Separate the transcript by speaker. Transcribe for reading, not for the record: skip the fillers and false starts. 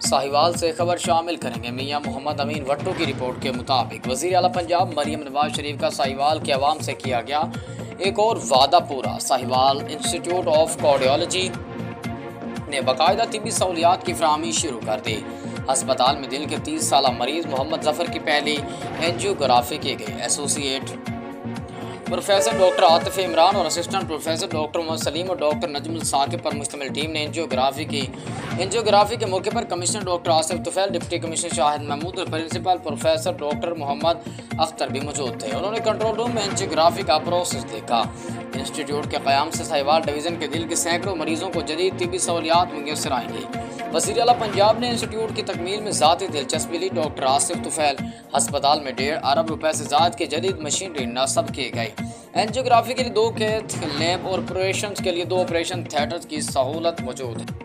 Speaker 1: साहिवाल से खबर शामिल करेंगे। मियां मोहम्मद अमीन भट्टो की रिपोर्ट के मुताबिक वज़ीर आला पंजाब मरियम नवाज शरीफ का साहिवाल के अवाम से किया गया एक और वादा पूरा। साहिवाल इंस्टीट्यूट ऑफ कार्डियोलॉजी ने बाकायदा तिब्बी सहूलियात की फराहमी शुरू कर दी। अस्पताल में दिल के 30 साल मरीज मोहम्मद जफर की पहली एंजियोग्राफी की गई। Associate professor doctor Atif Imran और assistant professor doctor Mohammad Salim और डॉक्टर नजमुल साकिब पर मुश्तमिल टीम ने एंजियोग्राफी की। एंजियोग्राफी के मौके पर commissioner doctor Asif Tufail, deputy commissioner Shahid Mahmood और principal professor doctor Mohammad Akhtar भी मौजूद थे। उन्होंने कंट्रोल रूम में एंजियोग्राफी का प्रोसेस देखा। इंस्टीट्यूट के क़याम से साहिवाल डिवीज़न के दिल के सैकड़ों मरीजों को जदीद तिब्बी सहूलियात मुयस्सर आएंगी। वज़ीर आला पंजाब ने इंस्टीट्यूट की तकमील में ज़ाती दिलचस्पी ली। डॉक्टर आसिफ तुफैल अस्पताल में 1.5 अरब रुपए से ज़ायद की जदीद मशीनरी नस्ब की गई। एंजियोग्राफी के लिए 2 कैथ लैब और ऑपरेशन के लिए 2 ऑपरेशन थिएटर्स की सहूलत मौजूद है।